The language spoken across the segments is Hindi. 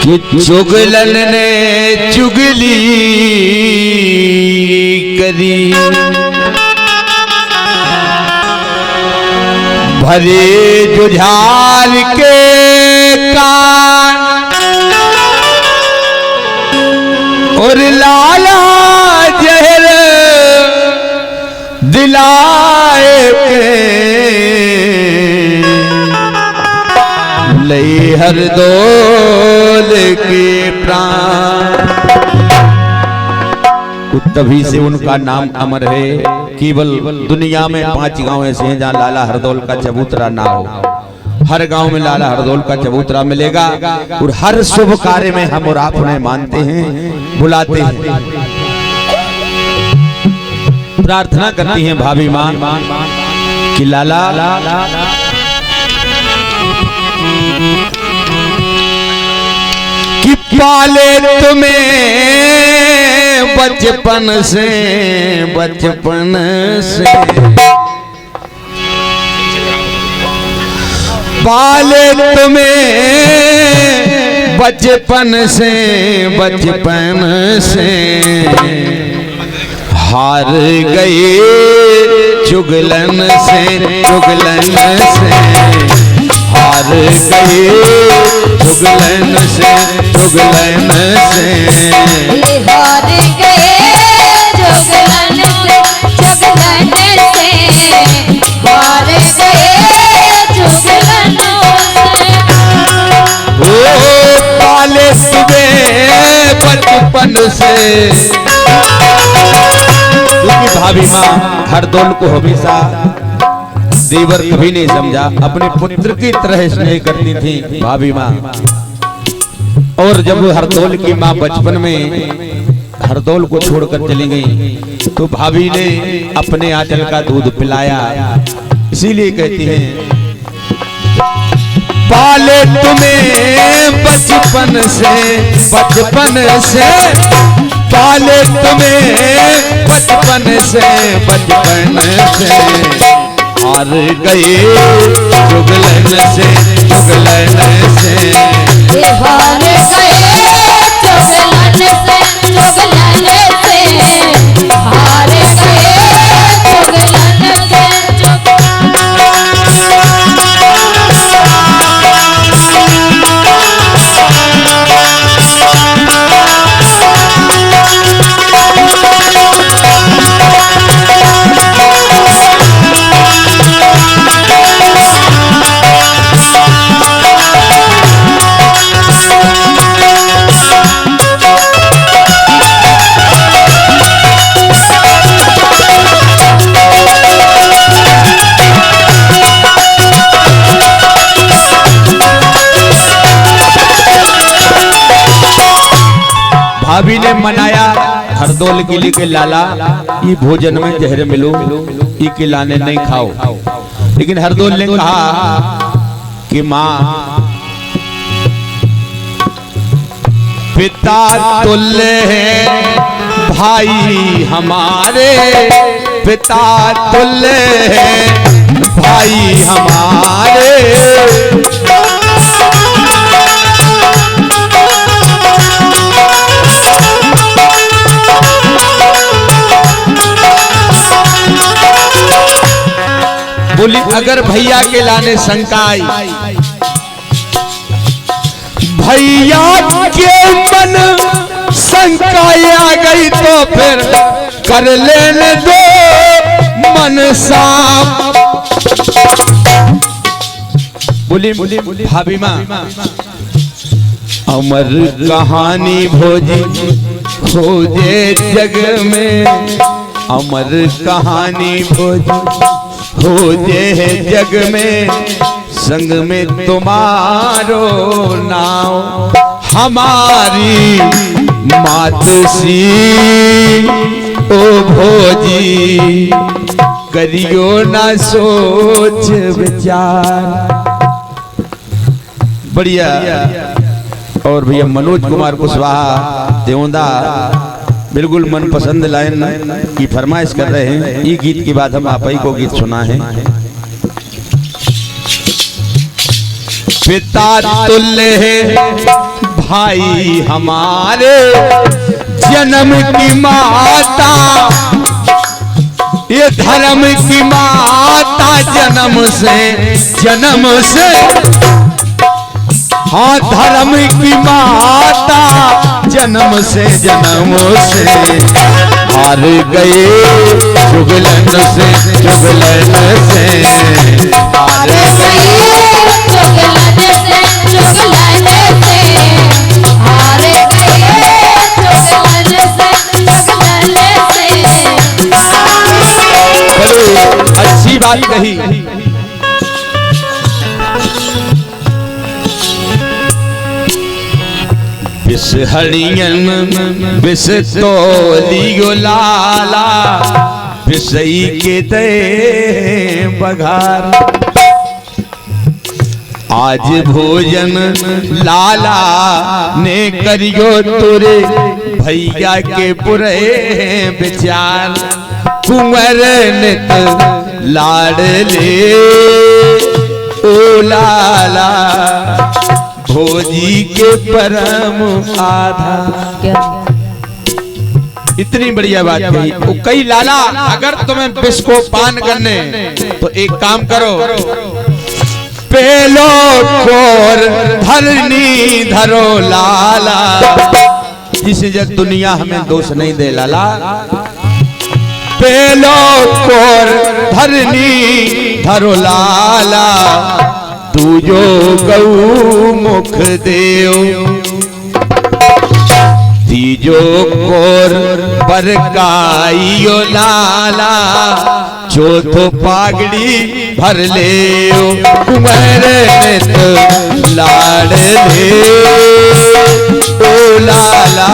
कि चुगलन ने चुगली करी भरे जुझार के कान और लाला जहर दिलाए के लई हर दौल के प्राण। तभी से उनका नाम अमर है। केवल दुनिया में 5 गांव ऐसे हैं जहां लाला हरदौल का चबूतरा ना हो। हर गांव में लाला हरदौल का चबूतरा मिलेगा और हर शुभ कार्य में हम और आप उन्हें मानते हैं, बुलाते हैं। प्रार्थना करती हैं भाभी मां कि लाला कि पाले तुम्हें बचपन से पाले तुम्हें बचपन से हार गए चुगलन से हार गए चुगलन से हार गए चुगलन से हार गए चुगलन ओ पाले सुबह बचपन से। क्योंकि भाभी माँ हरदौल को हमेशा देवर कभी नहीं समझा, अपने पुत्र की तरह स्नेह करती थी भाभी माँ। और जब हरदौल की माँ बचपन में हरदौल को छोड़कर चली गई तो भाभी ने अपने आंचल का दूध पिलाया। इसीलिए कहती हैं पाले तुम्हें बचपन से पाले तुम्हें बचपन से हार गए चुगलन से हार गए चुगलन से हार गए भाभी ने मनाया हरदौल के लिए कि लाला ये भोजन में जहर मिलो, ये खिलाने नहीं खाओ। लेकिन हरदौल ने कहा कि माँ पिता तुल्य है भाई हमारे, पिता तुल्य है भाई हमारे। बोली अगर भैया के लाने शंका आई, भैया के मन शंका आ गई तो फिर कर लेने दो मन साफ। बोली भाभी माँ अमर कहानी भोजी खोजे जग में, अमर कहानी भोजी हो जे जग में, संग में तुम्हारो नाव हमारी मातसी ओ भोजी करियो ना सोच विचार। बढ़िया। और भैया मनोज कुमार कुशवाहा देवंदा बिल्कुल मनपसंद लाइन की फरमाइश कर रहे हैं। ये गीत के बाद हम आप ही को गीत सुना है। पिता तुल्य है भाई हमारे जन्म की माता, ये धर्म की माता जन्म से, हाँ धर्म की माता जन्म से हार गए जुगलन से हार अच्छी बात कही। बिस हरियन बिस तोलियो लाला, बिसई के दे बघार। आज भोजन लाला ने करियो तुरे भैया के बुरे विचार। कुंवर नित लाडले ओ लाला, भोजी के परम आधार। इतनी बढ़िया बात कही। वो कई लाला अगर तुम्हें विष को पान करने तो एक काम करो, पेलो कोर धरनी धरो लाला। जिसे जब दुनिया हमें दोष नहीं दे लाला, पेलो कोर धरनी धरो लाला। तू जो गौ मुख देव, तीजो कोर बरकाइयो लाला। चौथो पागड़ी भर ले कुंवर नित लाडले ओ लाला।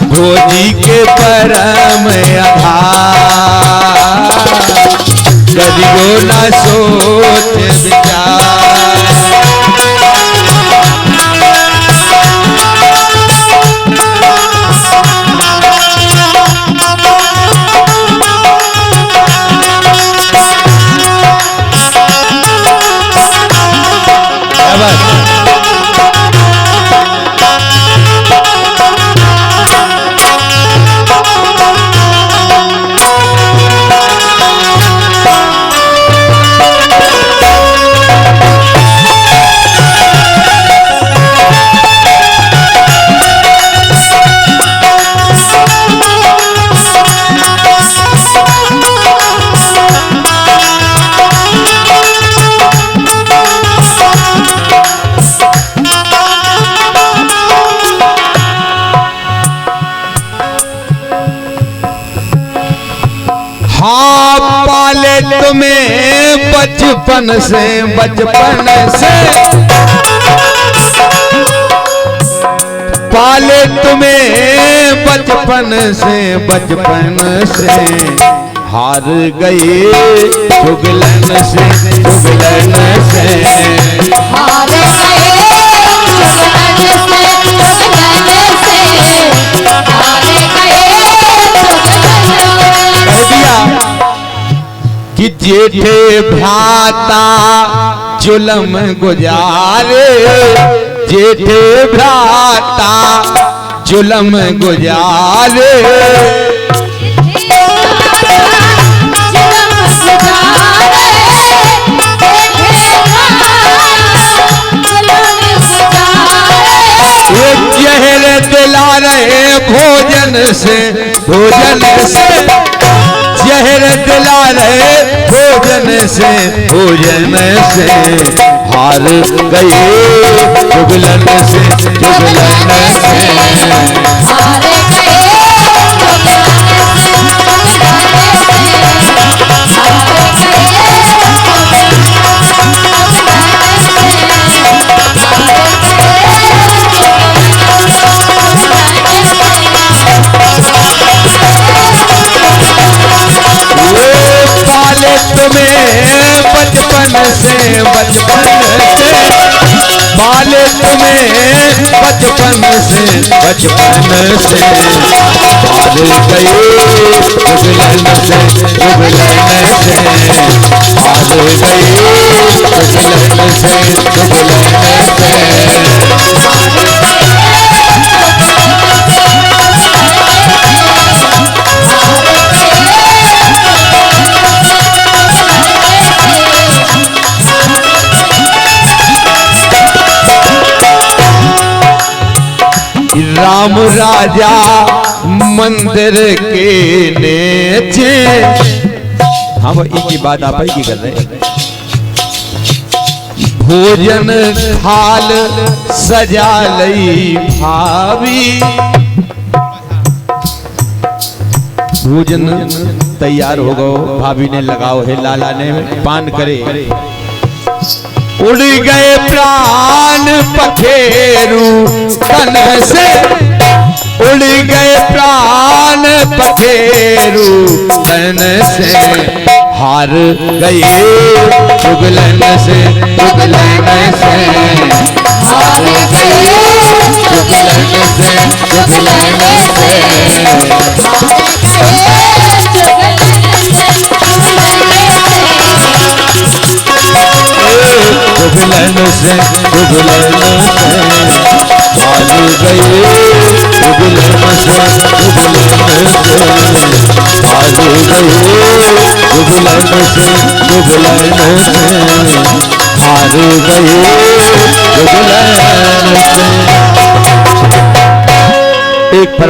भोजी के परम आधार, करियो ना सोच विचार। हाँ पाले तुम्हें बचपन से पाले तुम्हें बचपन से हार गए जुगलन से हार गए कि जेठे भ्राता जुलम गुजारे, जेठे भ्राता जुलम गुजारे। जहर दिला रहे भोजन से जहर दिला रहे भोजन से हार गए जुगलन से पाले तुम्हें बचपन से पाले तुम्हें बचपन से हार गए जुगलन से हार गए जुगलन से राम राजा मंदिर के नीचे। हाँ वो एक ही बात आप ही की कर रहे हैं। भोजन थाल सजा लई भाभी, भोजन तैयार हो गो, भाभी ने लगाओ है, लाला ने पान करे। उड़ गए प्राण पखेरु तन से, उड़ गए प्राण पखेरु तन से, हार गए चुगलन से, चुगलन से हार गए चुगलन से, चुगलन चुगलन से, चुगलन से हार गए चुगलन से, चुगलन से हार गए चुगलन से, चुगलन से हार गए चुगलन से। एक